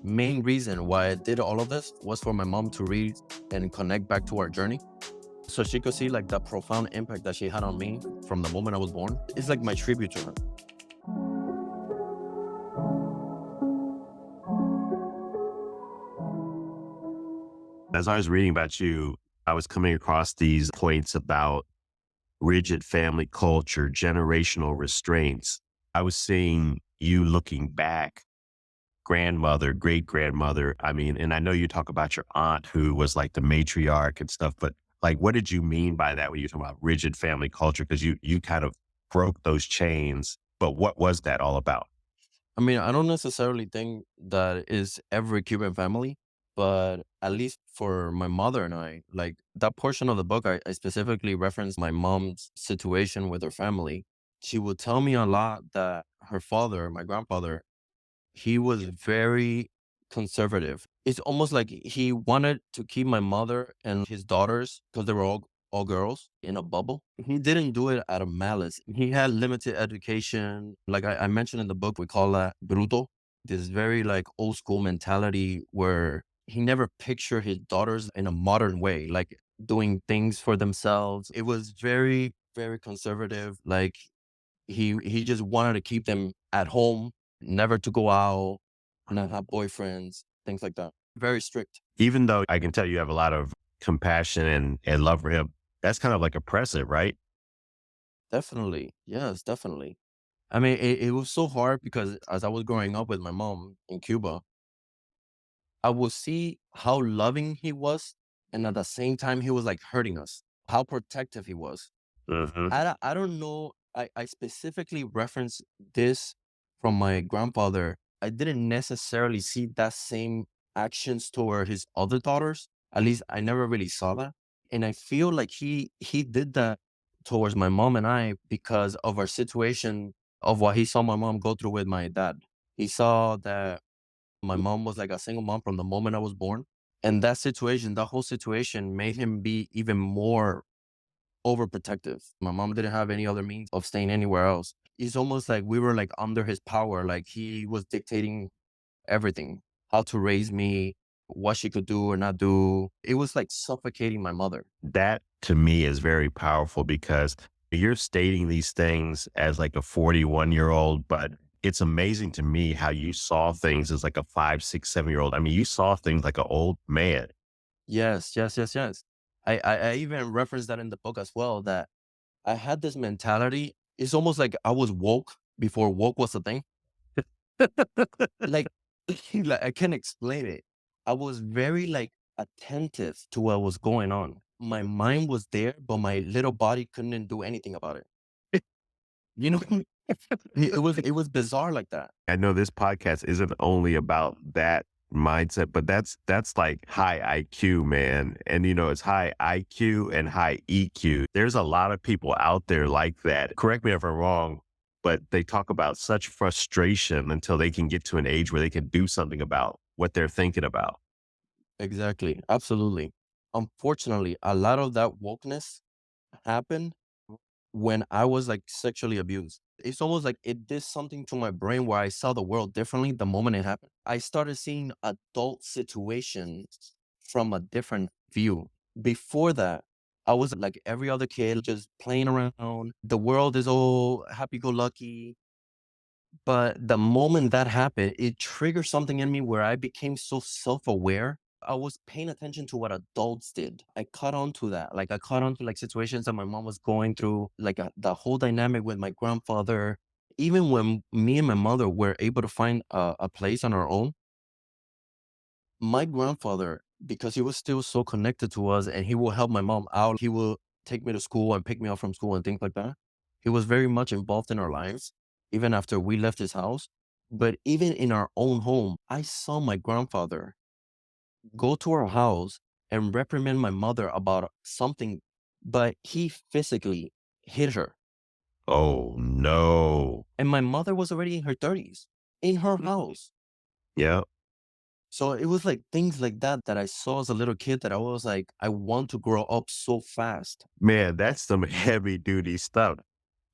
Main reason why I did all of this was for my mom to read and connect back to our journey, so she could see like the profound impact that she had on me from the moment I was born. It's like my tribute to her. As I was reading about you, I was coming across these points about rigid family culture, generational restraints. I was seeing you looking back, grandmother, great grandmother. I mean, and I know you talk about your aunt who was like the matriarch and stuff, but like, what did you mean by that when you talk about rigid family culture? Because you kind of broke those chains, but what was that all about? I mean, I don't necessarily think that is every Cuban family, but at least for my mother and I, like that portion of the book, I specifically referenced my mom's situation with her family. She would tell me a lot that her father, my grandfather, he was very conservative. It's almost like he wanted to keep my mother and his daughters, because they were all girls, in a bubble. He didn't do it out of malice. He had limited education. Like I mentioned in the book, we call that bruto. This very like old school mentality where he never pictured his daughters in a modern way, like doing things for themselves. It was very, very conservative. Like he just wanted to keep them at home, never to go out, not have boyfriends, things like that. Very strict. Even though I can tell you have a lot of compassion and love for him, that's kind of like oppressive, right? Definitely. Yes, definitely. I mean, it was so hard because as I was growing up with my mom in Cuba, I would see how loving he was. And at the same time, he was like hurting us, how protective he was. Hmm. I don't know. I specifically reference this from my grandfather. I didn't necessarily see that same actions toward his other daughters. At least I never really saw that. And I feel like he did that towards my mom and I because of our situation of what he saw my mom go through with my dad. He saw that my mom was like a single mom from the moment I was born. And that situation, that whole situation made him be even more overprotective. My mom didn't have any other means of staying anywhere else. It's almost like we were like under his power. Like he was dictating everything, how to raise me, what she could do or not do. It was like suffocating my mother. That to me is very powerful because you're stating these things as like a 41-year-old, but it's amazing to me how you saw things as like a 5, 6, 7-year-old. I mean, you saw things like an old man. Yes, yes, yes, yes. I even referenced that in the book as well, that I had this mentality. It's almost like I was woke before woke was a thing. Like, like I can't explain it. I was very like attentive to what was going on. My mind was there, but my little body couldn't do anything about it. You know, it was bizarre like that. I know this podcast isn't only about that mindset, but that's like high IQ, man. And it's high IQ and high EQ. There's a lot of people out there like that. Correct me if I'm wrong, but they talk about such frustration until they can get to an age where they can do something about what they're thinking about. Exactly. Absolutely. Unfortunately, a lot of that wokeness happened when I was like sexually abused. It's almost like it did something to my brain where I saw the world differently the moment it happened. I started seeing adult situations from a different view. Before that, I was like every other kid, just playing around. The world is all happy go lucky. But the moment that happened, it triggered something in me where I became so self aware. I was paying attention to what adults did. I caught on to that. Like I caught on to like situations that my mom was going through, like the whole dynamic with my grandfather. Even when me and my mother were able to find a place on our own, my grandfather, because he was still so connected to us and he will help my mom out, he will take me to school and pick me up from school and things like that. He was very much involved in our lives, even after we left his house. But even in our own home, I saw my grandfather go to our house and reprimand my mother about something, but he physically hit her. Oh no. And my mother was already in her 30s in her house. Yeah. So it was like things like that that I saw as a little kid that I was like, I want to grow up so fast. Man, that's some heavy duty stuff.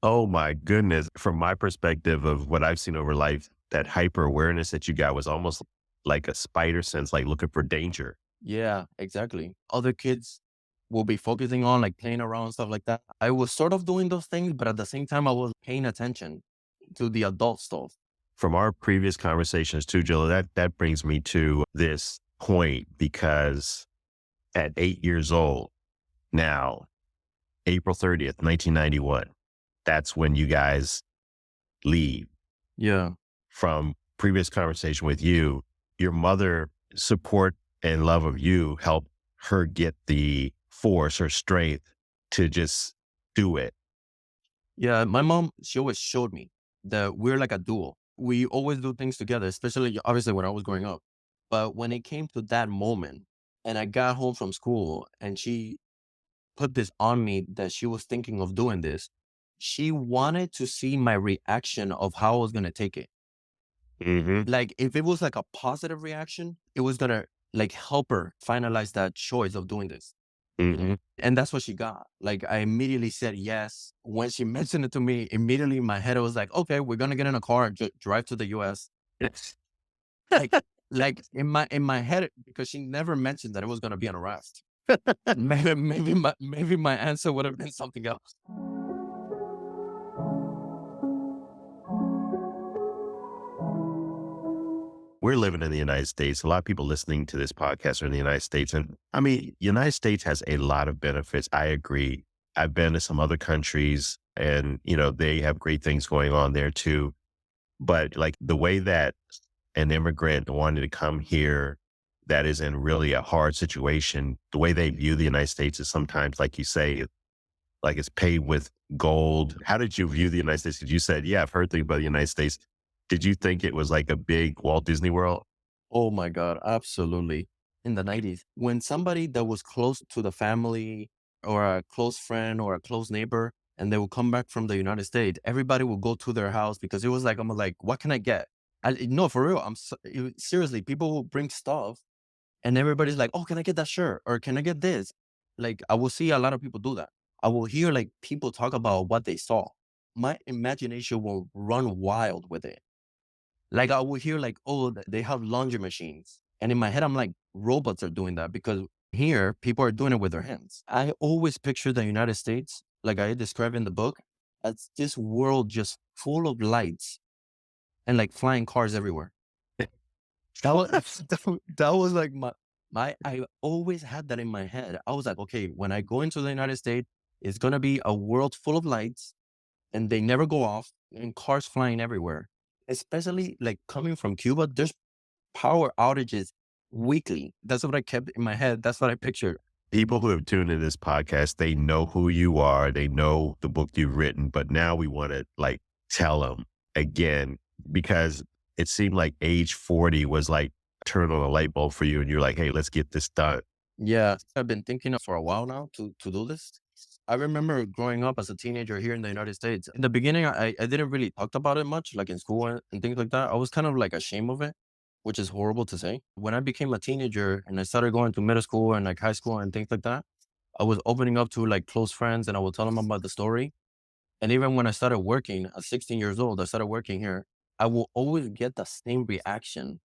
Oh my goodness. From my perspective of what I've seen over life, that hyper awareness that you got was almost like a spider sense, like looking for danger. Yeah, exactly. Other kids will be focusing on like playing around and stuff like that. I was sort of doing those things, but at the same time, I was paying attention to the adult stuff. From our previous conversations too, Jill, that brings me to this point because at 8 years old now, April 30th, 1991, that's when you guys leave. Yeah. From previous conversation with you, your mother support and love of you helped her get the force or strength to just do it. Yeah. My mom, she always showed me that we're like a duo. We always do things together, especially obviously when I was growing up. But when it came to that moment and I got home from school and she put this on me that she was thinking of doing this, she wanted to see my reaction of how I was going to take it. Hmm. Like if it was like a positive reaction, it was going to like help her finalize that choice of doing this. Hmm. And that's what she got. Like I immediately said yes. When she mentioned it to me, immediately in my head, it was like, okay, we're going to get in a car and drive to the US. Like, like in my head, because she never mentioned that it was going to be an arrest. Maybe my answer would have been something else. We're living in the United States. A lot of people listening to this podcast are in the United States. And I mean, United States has a lot of benefits. I agree. I've been to some other countries and, they have great things going on there too. But like the way that an immigrant wanted to come here that is in really a hard situation, the way they view the United States is sometimes, like you say, like it's paved with gold. How did you view the United States? Because you said, yeah, I've heard things about the United States. Did you think it was like a big Walt Disney World? Oh my God, absolutely. In the 90s, when somebody that was close to the family or a close friend or a close neighbor, and they would come back from the United States, everybody would go to their house because it was like, I'm like, what can I get? No, for real. Seriously, people will bring stuff and everybody's like, oh, can I get that shirt? Or can I get this? Like, I will see a lot of people do that. I will hear like people talk about what they saw. My imagination will run wild with it. Like I would hear like, oh, they have laundry machines. And in my head, I'm like, robots are doing that because here people are doing it with their hands. I always picture the United States, like I described in the book, as this world just full of lights and like flying cars everywhere. That was that was like I always had that in my head. I was like, okay, when I go into the United States, it's gonna be a world full of lights and they never go off and cars flying everywhere. Especially like coming from Cuba, there's power outages weekly. That's what I kept in my head. That's what I pictured. People who have tuned into this podcast, they know who you are. They know the book you've written, but now we want to like tell them again, because it seemed like age 40 was like turn on a light bulb for you. And you're like, hey, let's get this done. Yeah, I've been thinking for a while now to do this. I remember growing up as a teenager here in the United States. In the beginning, I didn't really talk about it much, like in school and things like that. I was kind of like ashamed of it, which is horrible to say. When I became a teenager and I started going to middle school and like high school and things like that, I was opening up to like close friends and I would tell them about the story. And even when I started working at 16 years old, I started working here. I will always get the same reaction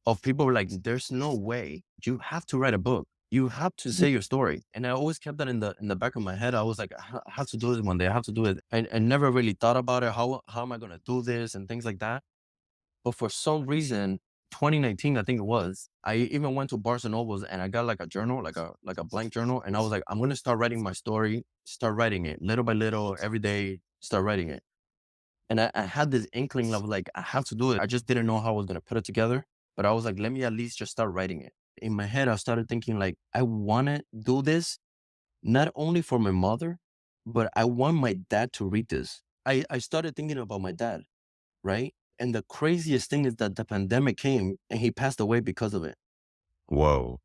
of people were like, there's no way. You have to write a book. You have to say your story. And I always kept that in the back of my head. I was like, I have to do this one day. I have to do it. I never really thought about it. How am I gonna do this and things like that. But for some reason, 2019, I think it was, I even went to Barnes and Nobles and I got like a journal, like a blank journal. And I was like, I'm gonna start writing my story, start writing it little by little, every day, start writing it. And I had this inkling of like, I have to do it. I just didn't know how I was going to put it together. But I was like, let me at least just start writing it. In my head, I started thinking like, I want to do this not only for my mother, but I want my dad to read this. I started thinking about my dad, right? And the craziest thing is that the pandemic came and he passed away because of it. Whoa.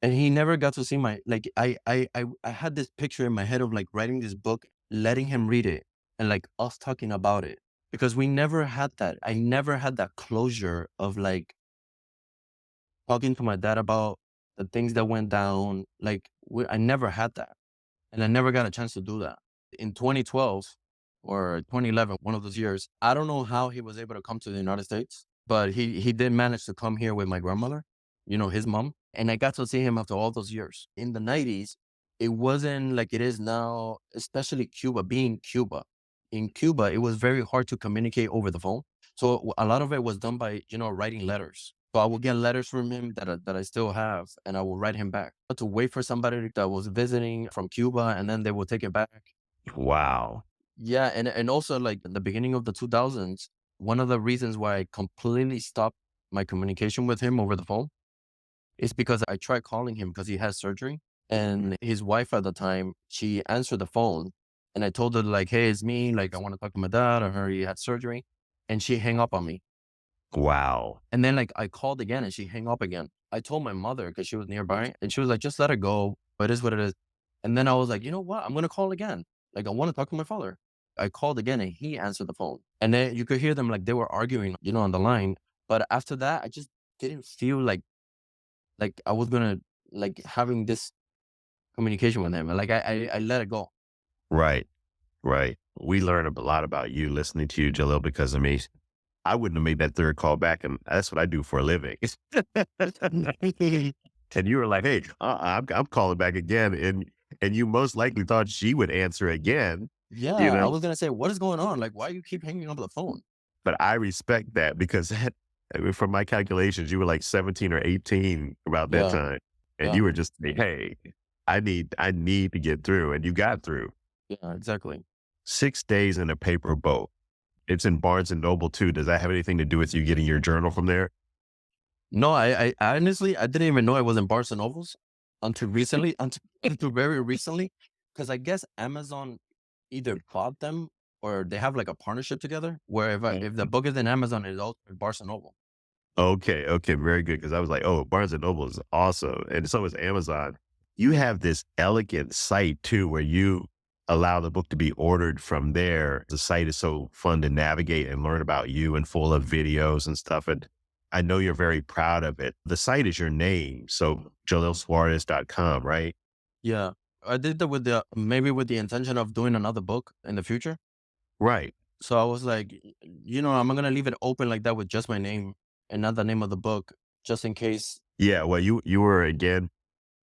And he never got to see my, like, I had this picture in my head of like writing this book, letting him read it and like us talking about it because we never had that. I never had that closure of like, talking to my dad about the things that went down. Like I never had that. And I never got a chance to do that. In 2012 or 2011, one of those years, I don't know how he was able to come to the United States, but he did manage to come here with my grandmother, his mom. And I got to see him after all those years. In the 90s, it wasn't like it is now, especially Cuba, being Cuba. In Cuba, it was very hard to communicate over the phone. So a lot of it was done by, writing letters. So I will get letters from him that I still have, and I will write him back. But to wait for somebody that was visiting from Cuba, and then they will take it back. Wow. Yeah, and also like in the beginning of the 2000s, one of the reasons why I completely stopped my communication with him over the phone is because I tried calling him because he has surgery, and his wife at the time, she answered the phone, and I told her like, "Hey, it's me. Like, I want to talk to my dad. I heard he had surgery," and she hung up on me. Wow. And then like I called again and she hung up again. I told my mother because she was nearby and she was like, just let it go. It is what it is. And then I was like, you know what? I'm going to call again. Like I want to talk to my father. I called again and he answered the phone. And then you could hear them like they were arguing, on the line. But after that, I just didn't feel like I was going to like having this communication with him. Like I let it go. Right. Right. We learn a lot about you listening to you, Jalyll, because I mean, I wouldn't have made that third call back, and that's what I do for a living. And you were like, "Hey, I'm calling back again," and you most likely thought she would answer again, Yeah. you I know. was going to say, what is going on? Like, why you keep hanging up the phone? But I respect that because I mean, from my calculations, you were like 17 or 18 about that Yeah. time, and Yeah. you were just saying, "Hey, I need to get through," and you got through. Yeah, exactly. 6 days in a paper boat. It's in Barnes and Noble too. Does that have anything to do with you getting your journal from there? No, I honestly, I didn't even know it was in Barnes& and Nobles until recently, until very recently, because I guess Amazon either bought them or they have like a partnership together where if the book is in Amazon, it's also in Barnes& and Noble. Okay, okay, very good. Because I was like, "Oh, Barnes& and Noble is awesome," and so is Amazon. You have this elegant site too, where you allow the book to be ordered from there. The site is so fun to navigate and learn about you and full of videos and stuff, and I know you're very proud of it. The site is your name, so JalyllSuarez.com, right? Yeah. I did that with maybe with the intention of doing another book in the future. Right. So I was like, I'm going to leave it open like that with just my name and not the name of the book, just in case. Yeah, well, you were again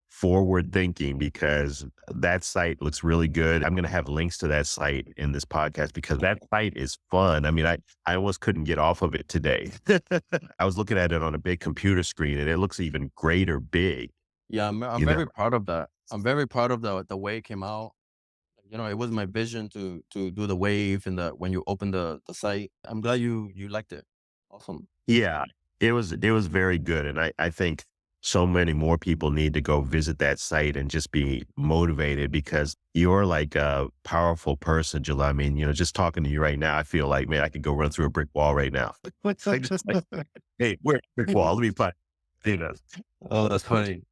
forward thinking because that site looks really good. I'm going to have links to that site in this podcast because that site is fun. I mean, I almost couldn't get off of it today. I was looking at it on a big computer screen and it looks even greater big, Yeah, I'm you know? very proud of that. I'm very proud of the way it came out. It was my vision to do the wave and when you open the site. I'm glad you liked it. Awesome. Yeah, it was very good. And I think so many more people need to go visit that site and just be motivated because you're like a powerful person, Jalyll. I mean, just talking to you right now, I feel like, man, I could go run through a brick wall right now. I just like, hey, where brick wall? Let me find, you know. Oh, that's funny.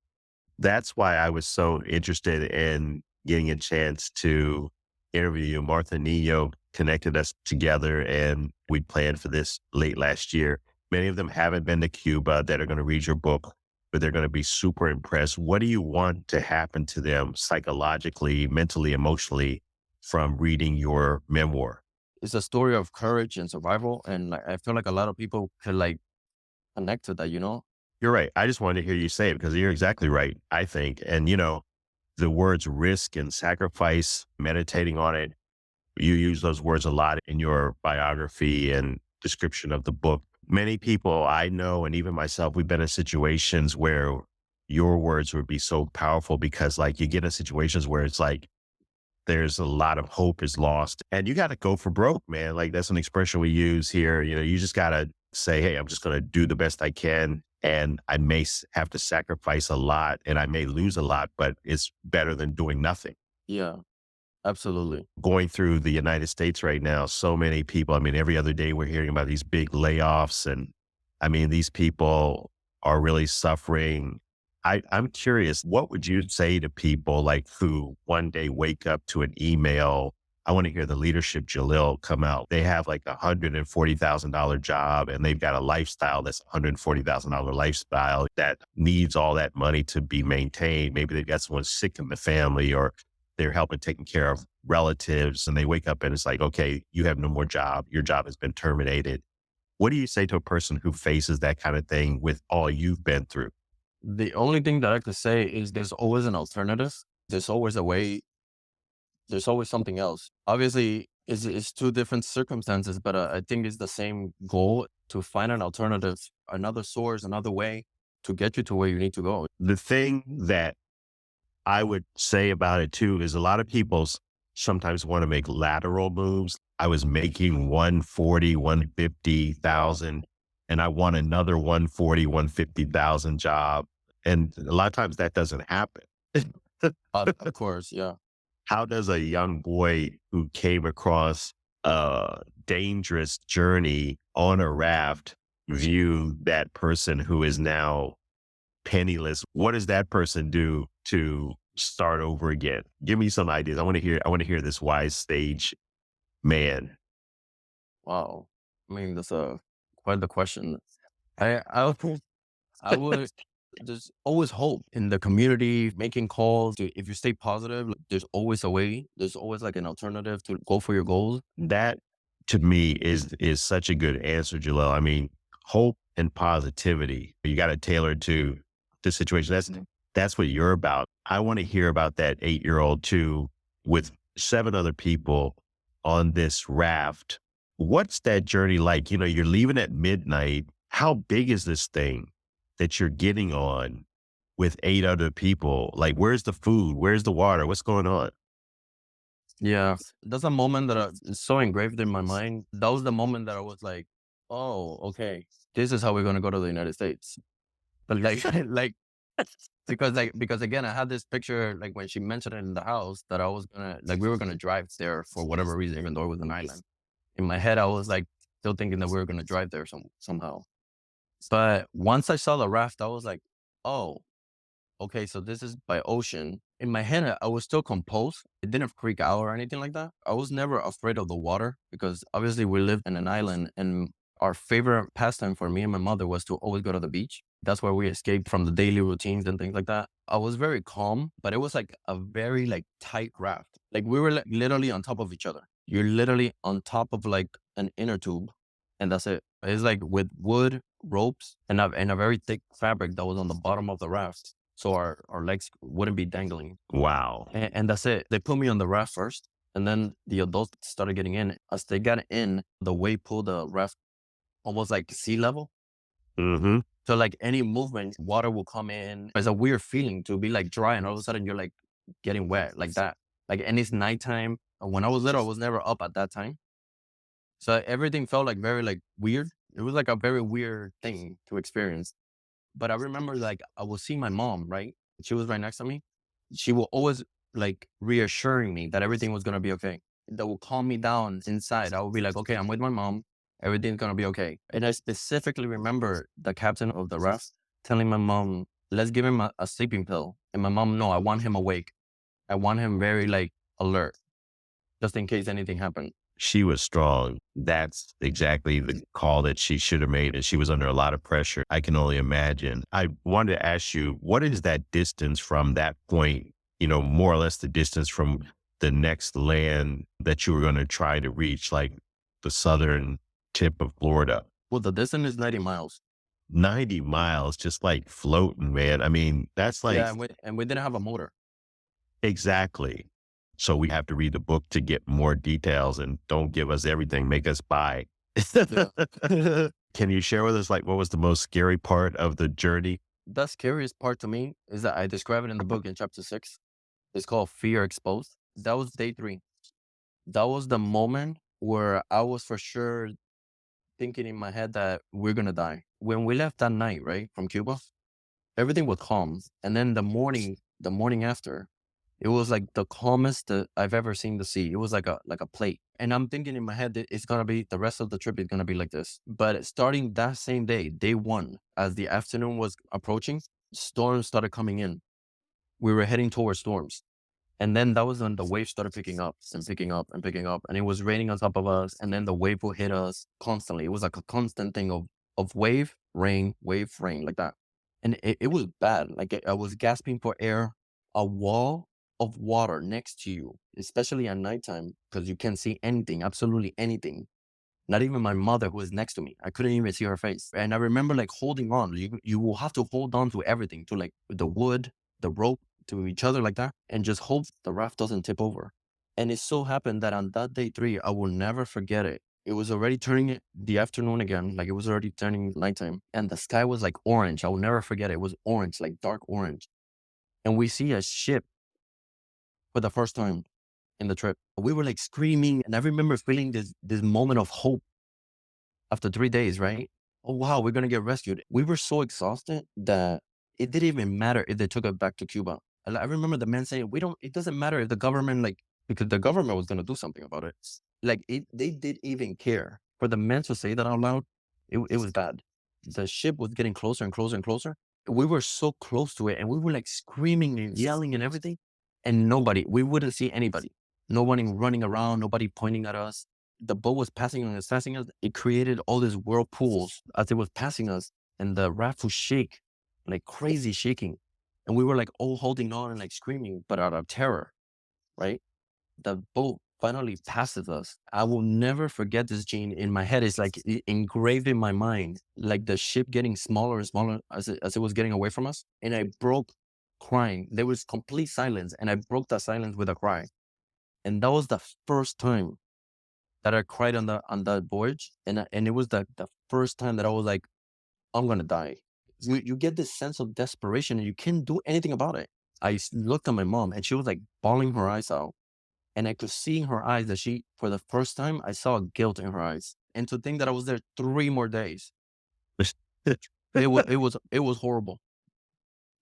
That's why I was so interested in getting a chance to interview you. Martha Nino connected us together and we planned for this late last year. Many of them haven't been to Cuba that are going to read your book, but they're going to be super impressed. What do you want to happen to them psychologically, mentally, emotionally from reading your memoir? It's a story of courage and survival, and like, I feel like a lot of people could like connect to that. You're right. I just wanted to hear you say it because you're exactly right, I think. And, the words risk and sacrifice, meditating on it, you use those words a lot in your biography and description of the book. Many people I know, and even myself, we've been in situations where your words would be so powerful because like you get in situations where it's like there's a lot of hope is lost and you got to go for broke, man. Like that's an expression we use here. You just got to say, hey, I'm just going to do the best I can. And I may have to sacrifice a lot and I may lose a lot, but it's better than doing nothing. Yeah, absolutely. Going through the United States right now, so many people, I mean, every other day we're hearing about these big layoffs. And I mean, these people are really suffering. I'm curious, what would you say to people like who one day wake up to an email I want to hear the leadership Jalyll come out. They have like $140,000 job and they've got a lifestyle that's $140,000 lifestyle that needs all that money to be maintained. Maybe they've got someone sick in the family or they're helping taking care of relatives and they wake up and it's like, okay, you have no more job. Your job has been terminated. What do you say to a person who faces that kind of thing with all you've been through? The only thing that I could say is there's always an alternative. There's always a way. There's always something else. Obviously, it's two different circumstances, but I think it's the same goal to find an alternative, another source, another way to get you to where you need to go. The thing that I would say about it too is a lot of people sometimes want to make lateral moves. I was making 140, 150,000 and I want another 140, 150,000 job. And a lot of times that doesn't happen. Of course, yeah. How does a young boy who came across a dangerous journey on a raft view that person who is now penniless? What does that person do to start over again? Give me some ideas. I want to hear this wise sage man. Wow. I mean, that's quite the question. I I would, there's always hope in the community, making calls. If you stay positive, like, there's always a way. There's always like an alternative to go for your goals. That to me is such a good answer, Jalyll. I mean, hope and positivity. You got to tailor it to the situation. That's what you're about. I want to hear about that 8-year-old too, with 7 other people on this raft. What's that journey like? You know, you're leaving at midnight. How big is this thing that you're getting on with 8 other people? Like, where's the food? Where's the water? What's going on? Yeah, that's a moment that is so engraved in my mind. That was the moment that I was like, oh, okay, this is how we're gonna go to the United States. But like, like because again, I had this picture like when she mentioned it in the house that I was gonna like we were gonna drive there for whatever reason, even though it was an island. In my head, I was like still thinking that we were gonna drive there somehow. But once I saw the raft, I was like, oh, okay, so this is by ocean. In my head, I was still composed. It didn't freak out or anything like that. I was never afraid of the water because obviously we lived in an island and our favorite pastime for me and my mother was to always go to the beach. That's where we escaped from the daily routines and things like that. I was very calm, but it was like a very like tight raft. Like we were like, literally on top of each other. You're literally on top of like an inner tube and that's it. It's like with wood, ropes, and a very thick fabric that was on the bottom of the raft. So our legs wouldn't be dangling. Wow. And that's it. They put me on the raft first, and then the adults started getting in. As they got in, the wave pulled the raft almost like sea level. Mm-hmm. So like any movement, water will come in. It's a weird feeling to be like dry, and all of a sudden you're like getting wet like that. Like, and it's nighttime. And when I was little, I was never up at that time. So everything felt like very like weird. It was like a very weird thing to experience. But I remember like I would see my mom, right? She was right next to me. She will always like reassuring me that everything was gonna be okay. That will calm me down inside. I would be like, okay, I'm with my mom. Everything's gonna be okay. And I specifically remember the captain of the raft telling my mom, let's give him a sleeping pill. And my mom, no, I want him awake. I want him very like alert, just in case anything happened. She was strong. That's exactly the call that she should have made. And she was under a lot of pressure. I can only imagine. I wanted to ask you, what is that distance from that point, you know, more or less the distance from the next land that you were going to try to reach, like the southern tip of Florida? Well, the distance is 90 miles. 90 miles, just like floating, man. I mean, that's like, Yeah, and we didn't have a motor. exactly. So we have to read the book to get more details and don't give us everything, make us buy. Yeah. Can you share with us, like, what was the most scary part of the journey? The scariest part to me is that I describe it in the book in chapter 6. It's called Fear Exposed. That was day 3. That was the moment where I was for sure thinking in my head that we're going to die. When we left that night, right, from Cuba, everything was calm. And then the morning after, it was like the calmest that I've ever seen the sea. It was like a plate. And I'm thinking in my head that it's going to be, the rest of the trip is going to be like this. But starting that same day, day 1, as the afternoon was approaching, storms started coming in. We were heading towards storms. And then that was when the wave started picking up and picking up and picking up, and it was raining on top of us. And then the wave would hit us constantly. It was like a constant thing of wave, rain, like that. And it was bad. Like I was gasping for air. A wall of water next to you, especially at nighttime, because you can't see anything, absolutely anything. Not even my mother who was next to me. I couldn't even see her face. And I remember like holding on. You will have to hold on to everything, to like the wood, the rope, to each other like that, and just hope the raft doesn't tip over. And it so happened that on that day 3, I will never forget it. It was already turning the afternoon again, like it was already turning nighttime, and the sky was like orange. I will never forget it. It was orange, like dark orange. And we see a ship for the first time in the trip. We were like screaming, and I remember feeling this moment of hope after 3 days, right? Oh, wow, we're going to get rescued. We were so exhausted that it didn't even matter if they took us back to Cuba. I remember the man saying, it doesn't matter if the government, like, because the government was going to do something about it. Like, they didn't even care. For the man to say that out loud, it was bad. The ship was getting closer and closer and closer. We were so close to it, and we were like screaming and yelling and everything. And we wouldn't see anybody. Nobody running around, nobody pointing at us. The boat was passing us. It created all these whirlpools as it was passing us, and the raft would shake, like crazy shaking. And we were like all holding on and like screaming, but out of terror, right? The boat finally passes us. I will never forget this, Gene. In my head, it's like engraved in my mind, like the ship getting smaller and smaller as it was getting away from us. And I broke crying. There was complete silence, and I broke that silence with a cry. And that was the first time that I cried on that voyage, and it was the first time that I was like, I'm gonna die. You get this sense of desperation, and you can't do anything about it. Looked at my mom, and she was like bawling her eyes out, and I could see in her eyes that for the first time, I saw guilt in her eyes. And to think that I was there 3 more days, it was horrible,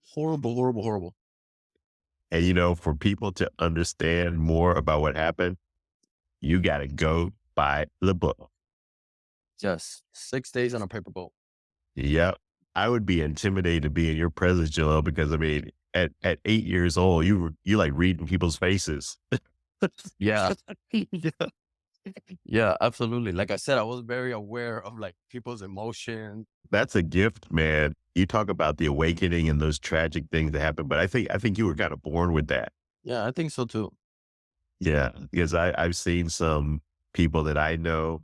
horrible, horrible, horrible. And, for people to understand more about what happened, you got to go buy the book. Just 6 days on a paper boat. Yep. I would be intimidated to be in your presence, Jalyll, because I mean, at 8 years old, you like reading people's faces. Yeah. Yeah, absolutely. Like I said, I was very aware of like people's emotions. That's a gift, man. You talk about the awakening and those tragic things that happen, but I think you were kind of born with that. Yeah, I think so too. Yeah, because I've seen some people that I know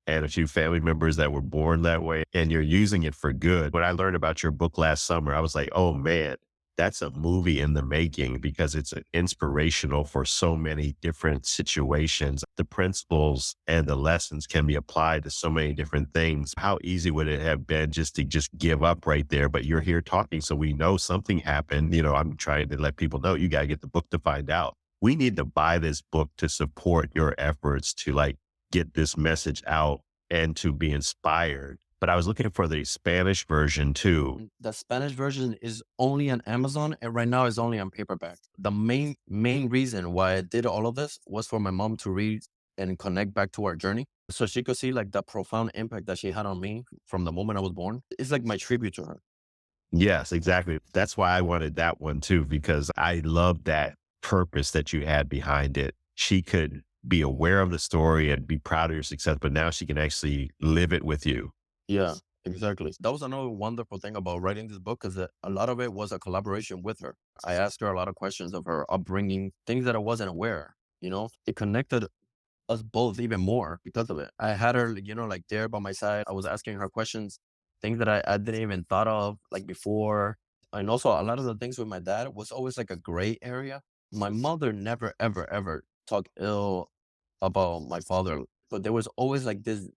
and a few family members that were born that way, and you're using it for good. When I learned about your book last summer, I was like, oh man, that's a movie in the making because it's inspirational for so many different situations. The principles and the lessons can be applied to so many different things. How easy would it have been just to give up right there? But you're here talking, so we know something happened. I'm trying to let people know you got to get the book to find out. We need to buy this book to support your efforts to like get this message out and to be inspired. But I was looking for the Spanish version too. The Spanish version is only on Amazon, and right now it's only on paperback. The main reason why I did all of this was for my mom to read and connect back to our journey, so she could see like the profound impact that she had on me from the moment I was born. It's like my tribute to her. Yes, exactly. That's why I wanted that one too, because I love that purpose that you had behind it. She could be aware of the story and be proud of your success, but now she can actually live it with you. Yeah, exactly. That was another wonderful thing about writing this book, is that a lot of it was a collaboration with her. I asked her a lot of questions of her upbringing, things that I wasn't aware. It connected us both even more because of it. I had her, like there by my side. I was asking her questions, things that I didn't even thought of like before. And also a lot of the things with my dad was always like a gray area. My mother never, ever, ever talked ill about my father, but there was always like this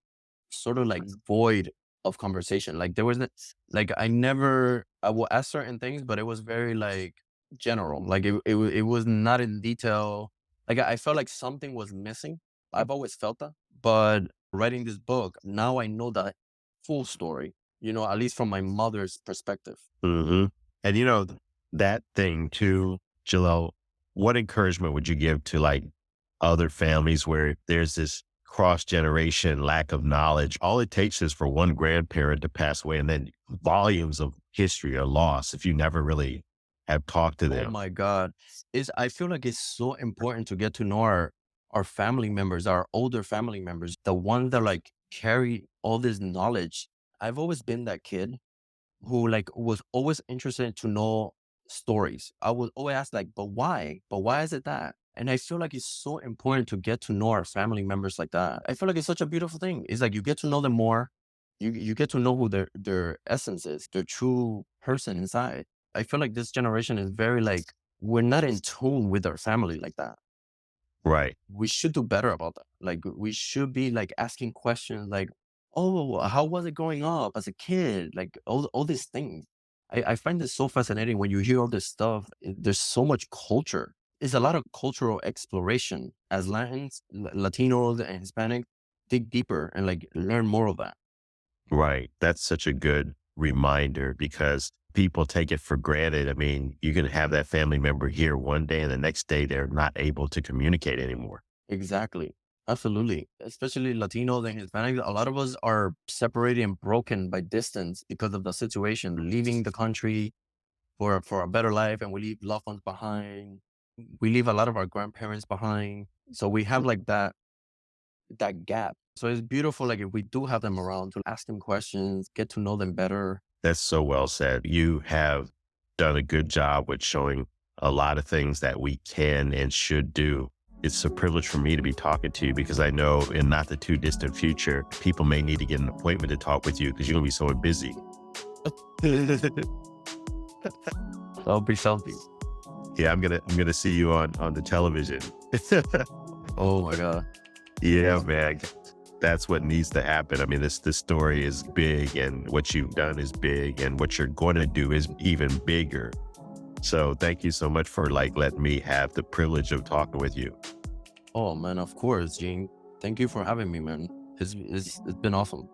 sort of like void of conversation. Like there wasn't, like I will ask certain things, but it was very like general. Like it was not in detail. Like I felt like something was missing. I've always felt that, but writing this book, now I know the full story, at least from my mother's perspective. hmm And that thing too, Jalyll, what encouragement would you give to like other families where there's this cross generation lack of knowledge? All it takes is for one grandparent to pass away and then volumes of history are lost if you never really have talked to Oh them. my God. I feel like it's so important to get to know our family members, our older family members, the ones that like carry all this knowledge. I've always been that kid who like was always interested to know stories. I would always ask like, but why? But why is it that? And I feel like it's so important to get to know our family members like that. I feel like it's such a beautiful thing. It's like you get to know them more. You get to know who their essence is, their true person inside. I feel like this generation is very like we're not in tune with our family like that. Right. We should do better about that. Like we should be like asking questions like, "Oh, how was it growing up as a kid?" Like all these things. I find this so fascinating when you hear all this stuff. There's so much culture. It's a lot of cultural exploration as Latins, Latinos, and Hispanic dig deeper and like learn more of that. Right. That's such a good reminder because people take it for granted. I mean, you can have that family member here one day and the next day they're not able to communicate anymore. Exactly. Absolutely. Especially Latinos and Hispanics. A lot of us are separated and broken by distance because of the situation, leaving the country for a better life, and we leave loved ones behind. We leave a lot of our grandparents behind. So we have like that gap. So it's beautiful, like if we do have them around to ask them questions, get to know them better. That's so well said. You have done a good job with showing a lot of things that we can and should do. It's a privilege for me to be talking to you because I know in not the too distant future, people may need to get an appointment to talk with you because you're going to be so busy. Selfie, selfie. Yeah, I'm gonna see you on the television. Oh my God. Yeah, man. That's what needs to happen. I mean, this story is big and what you've done is big and what you're going to do is even bigger. So thank you so much for like letting me have the privilege of talking with you. Oh man, of course, Gene. Thank you for having me, man. It's been awesome.